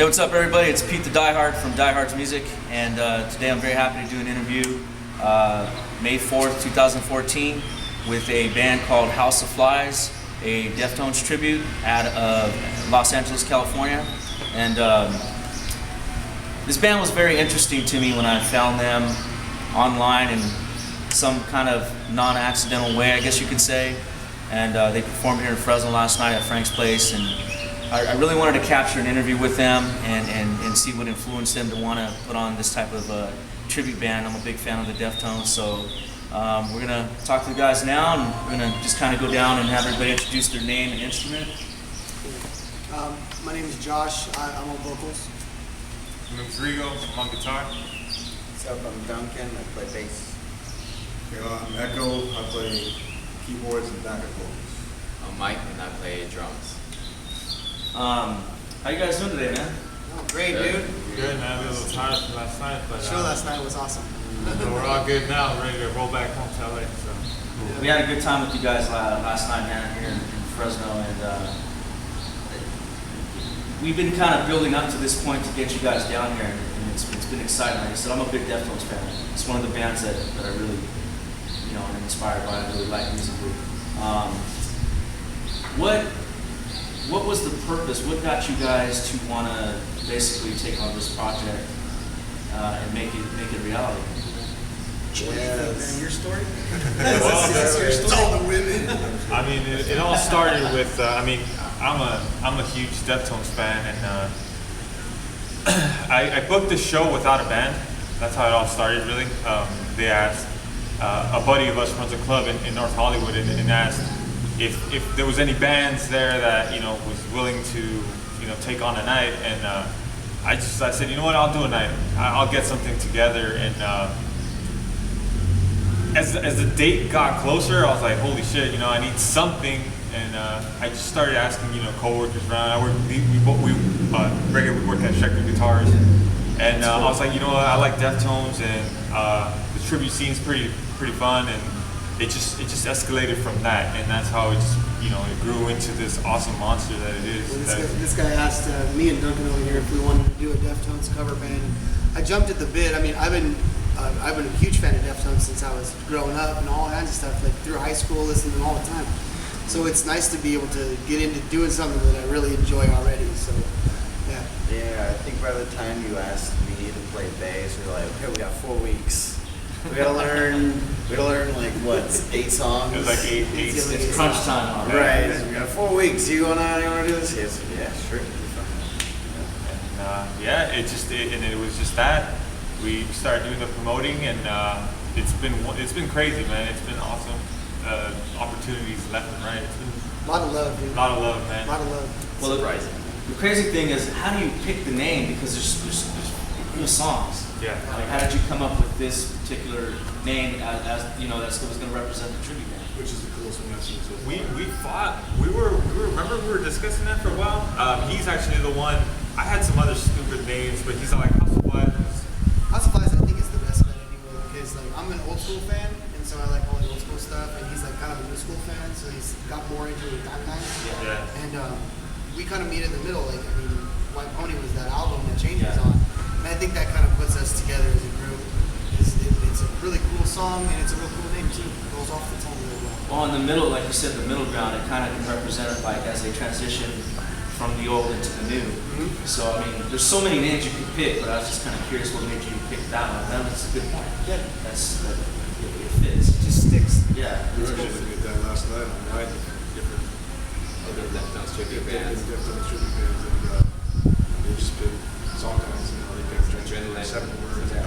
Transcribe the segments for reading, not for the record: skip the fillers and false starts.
Hey, what's up, everybody? It's Pete the Diehard from Diehardz Music, and today I'm very happy to do an interview May 4th, 2014 with a band called House of Flies, a Deftones tribute out of Los Angeles, California. And this band was very interesting to me when I found them online in some kind of non-accidental way, I guess you could say. And they performed here in Fresno last night at Frank's Place, and I really wanted to capture an interview with them and see what influenced them to want to put on this type of tribute band. I'm a big fan of the Deftones, so we're going to talk to the guys now, and we're going to just kind of go down and have everybody introduce their name and instrument. My name is Josh. I'm on vocals. My name is Rigo. I'm on guitar. What's up? I'm Duncan. I play bass. I'm Echo. I play keyboards and backup vocals. I'm Mike, and I play drums. How you guys doing today, man? Oh, great, dude. Good, man. We were a little tired from last night, but The show last night was awesome. but we're all good now. We're ready to roll back home to LA. So We had a good time with you guys last night, man, here in Fresno, and we've been kind of building up to this point to get you guys down here, and it's been exciting. Like I said, I'm a big Deftones fan. It's one of the bands that I really, am inspired by. I really like musically. What was the purpose? What got you guys to want to basically take on this project and make it reality? Your story? It's all the women. I mean, it all started with. I'm a huge Deftones fan, and I booked this show without a band. That's how it all started, really. They asked a buddy of us runs a club in North Hollywood, and asked if there was any bands there that was willing to take on a night, and I said, you know what, I'll do a night. I'll get something together, and as the date got closer, I was like, holy shit, I need something, and I just started asking coworkers around. We regularly work at Schecter Guitars, and I was like, I like Deftones, and the tribute scene's pretty fun, and it just escalated from that, and that's how it it grew into this awesome monster that it is. Well, this guy asked me and Duncan over here if we wanted to do a Deftones cover band. I jumped at the bit. I mean, I've been a huge fan of Deftones since I was growing up, and all kinds of stuff, like through high school, listening to them all the time. So it's nice to be able to get into doing something that I really enjoy already. So yeah. Yeah, I think by the time you asked me to play bass, we were like, okay, we got 4 weeks. We gotta learn like what, 8 songs? It was like eight. It's crunch time, Right. We got 4 weeks. You wanna do this? Yes. Yeah, sure. And it was just that we started doing the promoting, and it's been crazy, man. It's been awesome. Opportunities left and right. It's been A lot of love, dude. a lot of love, man. A lot of love. Well, Surprising. the crazy thing is, how do you pick the name? Because there's cool songs. Yeah. Like, how did you come up with this particular name as that's what was going to represent the tribute band? Which is the coolest one I've seen so far. We fought. Remember we were discussing that for a while. He's actually the one. I had some other stupid names, but he's like House of Flies. House of Flies, I think, is the best bet anyway, because like I'm an old school fan, and so I like all the old school stuff, and he's like kind of a new school fan, so he's got more into it that time. Yeah. And we kind of meet in the middle. Like, I mean, White Pony was that album that Changes on, and I think that kind of puts us together as a group. It's a really cool song, and it's a real cool name too. It rolls off the tongue really well. Well, in the middle, like you said, the middle ground, it kind of can represent it like as they transition from the old into the new. Mm-hmm. So, I mean, there's so many names you could pick, but I was just kind of curious what made you pick that one. That's a good point. Yeah. It fits. It just sticks. Yeah. We were actually looking at that last night on nine different Other Deftones tribute bands. Deftones tribute bands, and they just picked song titles. They picked Adrenaline. 7 words. Yeah.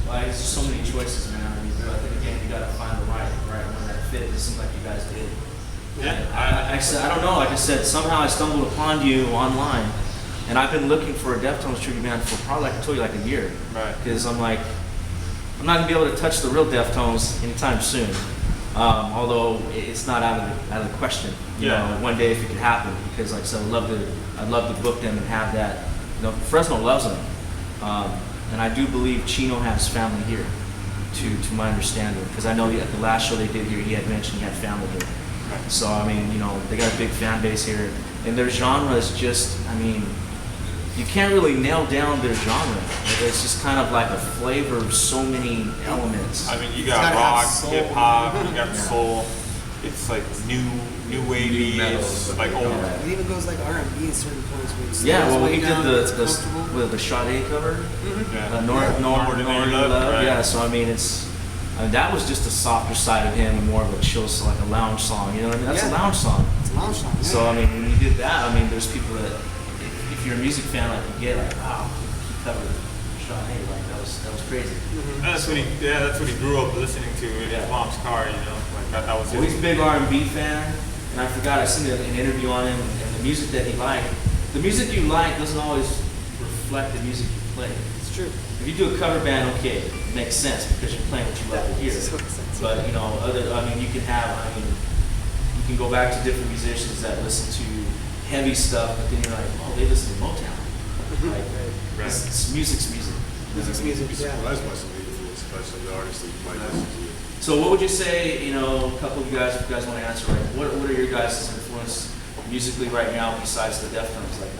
Well, there's just so many choices, man. I mean, but then again, you got to find the right one that fit. It seems like you guys did. Yeah. I said, I don't know. Like I said, somehow I stumbled upon you online, and I've been looking for a Deftones tribute band for probably, like I told you, like a year. Right. Because I'm like, I'm not gonna be able to touch the real Deftones anytime soon. Although it's not out of the question. You know, one day if it could happen. Because like I said, I'd love to book them and have that. Fresno loves them, and I do believe Chino has family here, to my understanding. Because I know at the last show they did here, he had mentioned he had family here. So I mean, they got a big fan base here, and their genre is just, I mean, you can't really nail down their genre. It's just kind of like a flavor of so many elements. I mean, you It's got gotta have rock, soul. hip hop, you got soul. It's like new wavy. New metal, It's but like old. yeah. It even goes like R&B at certain points where it's Yeah, well, he did down, the it's comfortable. with the Sade cover, Yeah. Ordinary Love. right? Yeah, so I mean, that was just a softer side of him, and more of a chill, like a lounge song. You know what I mean? That's a Yeah. lounge song. It's a lounge song. Yeah. So I mean, when you did that, I mean, there's people that, if you're a music fan, like you get like, wow, he covered Sade, like that was crazy. That's what he grew up listening to in Yeah. his mom's car. You know, like that was Well, he's his. a big R&B fan, and I forgot I seen an interview on him, and the music that he liked. The music you like doesn't always reflect the music you play. It's true. If you do a cover band, okay, it makes sense because you're playing what you love to hear. Makes sense. But you know, you can go back to different musicians that listen to heavy stuff, but then you're like, oh, they listen to Motown. Like, Right. it's music's music. Music's music. Yeah. Well, that's much of the influence, especially the artists that you might listen to. So what would you say, you know, a couple of you guys, if you guys want to answer, like, what are your guys' influence musically right now besides the Deftones? Like,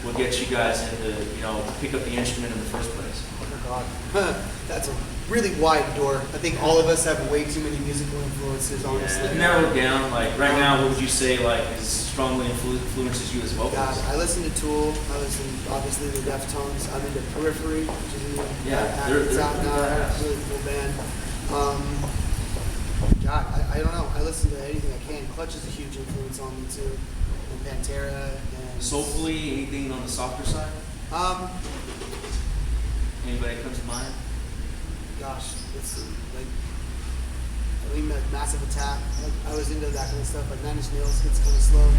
what gets you guys into, you know, pick up the instrument in the first place? Oh my God. That's a really wide door. I think all of us have way too many musical influences, honestly. Narrow it down, like, right now, what would you say, like, is strongly influences you as God, vocalist? I listen to Tool. I listen, obviously, to Deftones. I'm into Periphery, which is a new they're it's out now. badass. Really cool band. God, I don't know. I listen to anything I can. Clutch is a huge influence on me too, and Pantera and Soulfully, anything on the softer side? Anybody comes to mind? Gosh, it's like Massive Attack. I was into that kind of stuff. Like Nine Inch Nails gets kind of slow.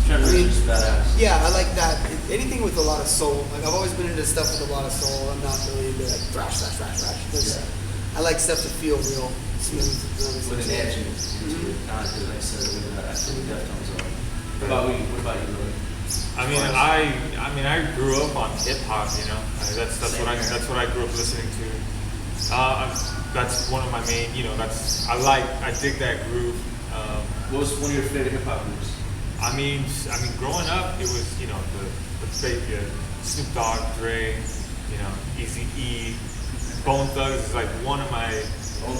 Trevor I mean, is badass. Yeah, I like that. Anything with a lot of soul. Like I've always been into stuff with a lot of soul. I'm not really into like thrash. 'Cause I like stuff to feel real, smooth. With an edge into it, not like I said, with the Deftones are. What about you, Louis? I mean, I grew up on hip hop. You know, that's what I grew up listening to. That's one of my main. You know, I dig that groove. What was one of your favorite hip hop groups? I mean, growing up, it was the fake Snoop Dogg, Dre, Eazy-E, Bone Thugs is like one of my. Bone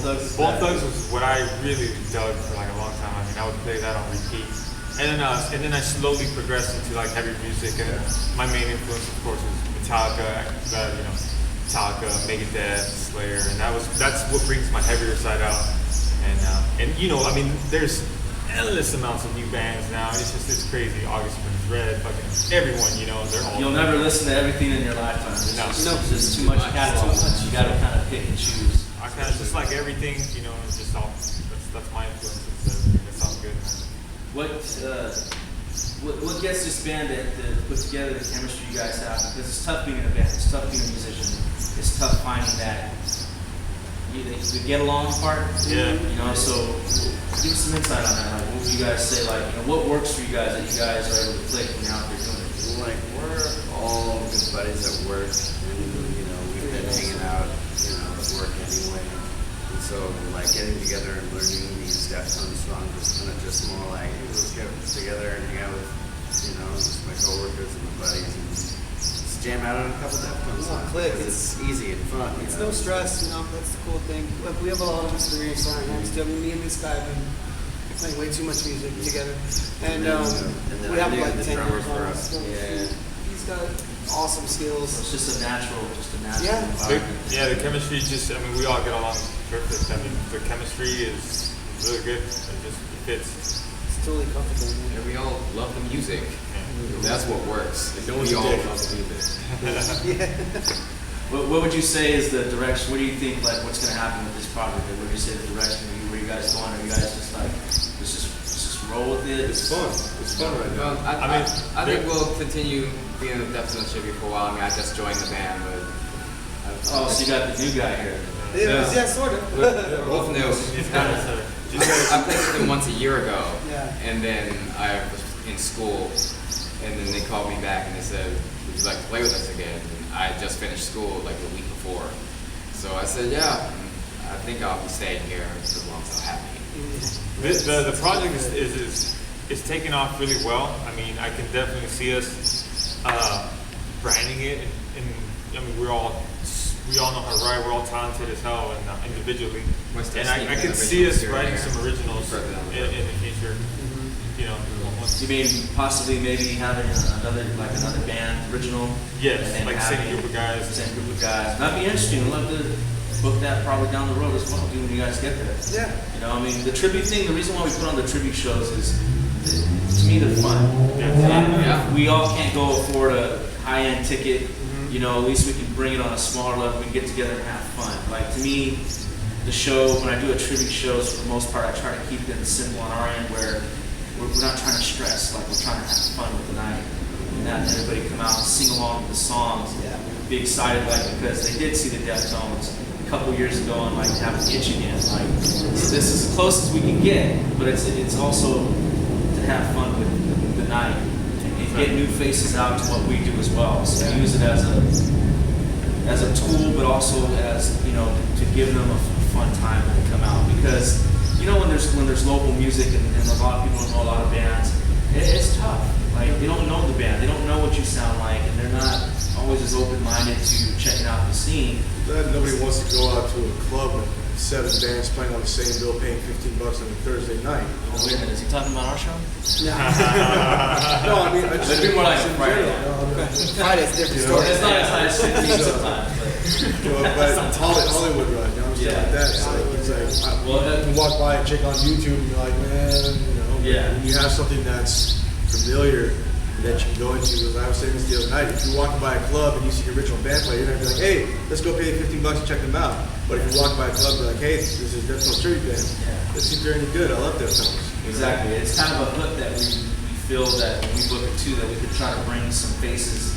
Thugs was what I really dug for like a long time. I mean, I would play that on repeat, and then I slowly progressed into like heavy music, and my main influence, of course, was Metallica. Metallica, Megadeth, Slayer, and that's what brings my heavier side out. And I mean, there's endless amounts of new bands now. It's crazy. August Burns Red, fucking everyone, they're all. You'll never listen to everything in your lifetime. There's just too much catalog. You got to kind of pick and choose. I kind of just like everything, it's just all. That's my influence. That sounds good, man. What gets this band to put together the chemistry you guys have? Because it's tough being in a band. It's tough being a musician. It's tough finding that you get along part. Yeah. So give us some insight on that. Like, what would you guys say? Like, what works for you guys that you guys are able to click when you're out there doing it? Like we're all good buddies at work, and we've been hanging out, at work anyway. And so like getting together and learning these Deftones songs was kind of just more like, hey, let's get together and hang out with, just my coworkers and my buddies and just jam out on a couple Deftones songs. Click. It's easy and fun. It's no stress, that's the cool thing. Look, we have a lot of experience on our hands too. I mean, me and this guy have been playing way too much music together. And then we I have knew like the 10 drummer years for on us. us. So Yeah. He's got awesome skills. It's just a natural Yeah. environment. The chemistry we all get along perfect. I mean, the chemistry is really good. It fits. It's totally comfortable, man. And we all love the music. Yeah. That's what works. We all love the music. What would you say is the direction? What do you think? Like, what's going to happen with this project? What would you say the direction? Where you guys going? Are you guys just like, let's just roll with it? It's fun. It's fun right now. Well, I think we'll continue being in the Deftones tribute for a while. I mean, I just joined the band, but. Oh, so you got the new guy here. Yeah, sort of. We're both new. I played with them once a year ago, Yeah. and then I was in school, and then they called me back and they said, "Would you like to play with us again?" And I had just finished school like the week before, so I said, "Yeah, I think I'll be staying here as long as I'm happy." The project is taking off really well. I mean, I can definitely see us branding it, and I mean, we all know how to write. We're all talented as hell, and individually. And I could see us writing some originals in the future. You know, You mean possibly maybe having another band original? yes, and like having same group of guys. Same group of guys. That'd be interesting. I'd love to book that probably down the road as well, when you guys get there. Yeah. You know, I mean, the tribute thing, the reason why we put on the tribute shows is, to me, they're fun. Yeah. We all can't go afford a high-end ticket. You know, at least we can bring it on a smaller level. We can get together and have fun. Like, to me, the show, when I do a tribute shows, for the most part, I try to keep it simple on our end where we're not trying to stress. Like, we're trying to have fun with the night. And that everybody come out and sing along with the songs. Be excited, like, because they did see the Deftones a couple years ago and like have an itch again. Like, this is as close as we can get, but it's also to have fun with the night and get new faces out to what we do as well. So use it as a tool, but also as, you know, to give them a fun time when they come out. Because, you know, when there's local music and a lot of people don't know a lot of bands, it's tough. Like, they don't know the band, they don't know what you sound like, and they're not always as open-minded to checking out the scene. Then nobody wants to go out to a club with 7 bands playing on the same bill, paying $15 on a Thursday night. Oh, wait a minute, is he talking about our show? No, I mean, I just It'd be more like in Friday. general, Friday's a different story. It's not as high as 15 sometimes, but you know, but Hollywood run, you know, stuff like that. It's like Well, you can walk by and check on YouTube and you're like, man, you know, Yeah. when you have something that's familiar that you can go into. Because I was saying this the other night, if you're walking by a club and you see the original band play, you're gonna be like, hey, let's go pay $15 to check them out. But if you walk by a club, you're like, hey, this is Deftones tribute band. Let's see if they're any good. I love Deftones. exactly. It's kind of a hook that we feel that when we book it too, that we could try to bring some faces.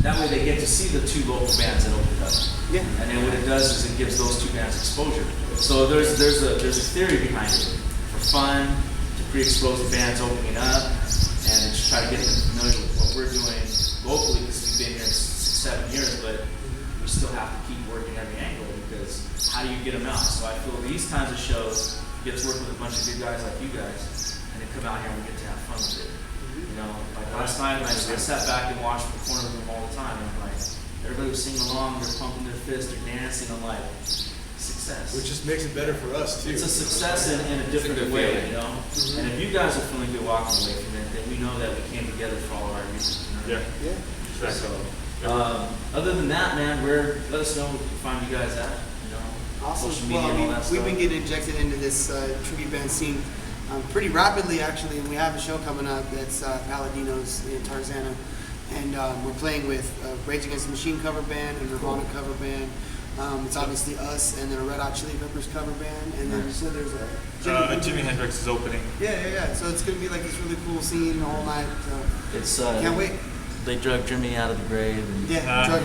That way they get to see the 2 local bands that opened up. Yeah. And then what it does is it gives those 2 bands exposure. So there's a theory behind it. For fun, to pre-expose the bands opening up, and to try to get them familiar with what we're doing locally, because we've been here 6-7 years, but we still have to keep working every angle, because how do you get them out? So I feel these kinds of shows, you get to work with a bunch of good guys like you guys, and then come out here and we get to have fun with it. You know, like last night, I sat back and watched the corner room all the time, and like, everybody was singing along, they're pumping their fists, they're dancing, I'm like, success. Which just makes it better for us too. It's a success in a different good way, feeling. you know? And if you guys are feeling good walking away from it, then we know that we came together for all of our reasons. You know? Yeah. Yeah. So, other than that, man, let us know where we can find you guys at, you know? Awesome. Social media Well, I and all mean, that we've stuff. been getting injected into this tribute band scene pretty rapidly, actually, and we have a show coming up that's Paladinos in Tarzana, and we're playing with Rage Against the Machine cover band, a Nirvana cover band. It's obviously us, and then a Red Hot Chili Peppers cover band, and then so there's a Jimi Hendrix is opening. Yeah. So it's gonna be like this really cool scene all night. It's, Can't wait. They drug Jimmy out of the grave. And Yeah.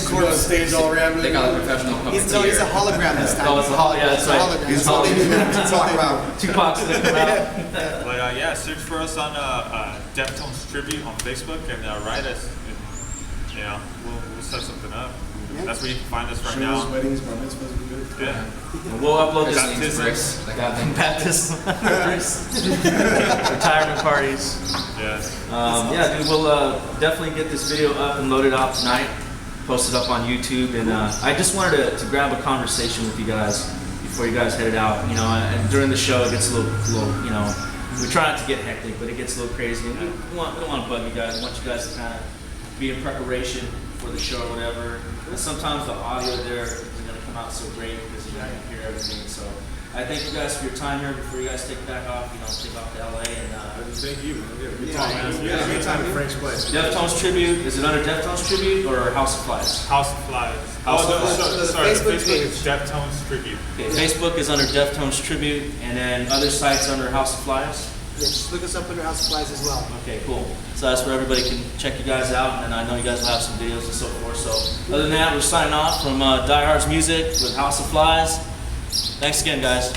Go on stage all around. They got a professional He's puppeteer. a hologram this time. Oh, it's a yeah, that's It's a right. hologram. He's That's all they do. hologram. That's all they do. Tupac's gonna come out. But yeah, search for us on Deftones Tribute on Facebook and write us. And, you know, we'll set something up. Yeah. That's where you can find us right Shows, now. weddings, bar mitzvahs, we good. Yeah. And we'll upload this Got these bricks. That got them. baptism, retirement parties. Yeah. Yeah, dude, we'll definitely get this video up and loaded out tonight, post it up on YouTube, and I just wanted to grab a conversation with you guys before you guys headed out. You know, and during the show it gets a little, you know, we try not to get hectic, but it gets a little crazy, and we don't want to bug you guys. We want you guys to kind of be in preparation for the show or whatever. And sometimes the audio there isn't going to come out so great because you're not going to hear everything. So I thank you guys for your time here. Before you guys take back off, you know, take off to LA and. Thank you. Man. We had a good Yeah, time. man. We had a great time at Frank's place. Deftones Tribute, is it under Deftones Tribute or House of Flies? House of Flies. House of the, Flies. sorry, the Facebook Facebook is page. Deftones Tribute. Okay, Facebook is under Deftones Tribute, and then other sites under House of Flies? Yeah, just look us up under House Supplies as well. Okay, cool. So that's where everybody can check you guys out, and I know you guys will have some videos and so forth. So other than that, we're signing off from Diehardz Music with House of Flies. Thanks again, guys.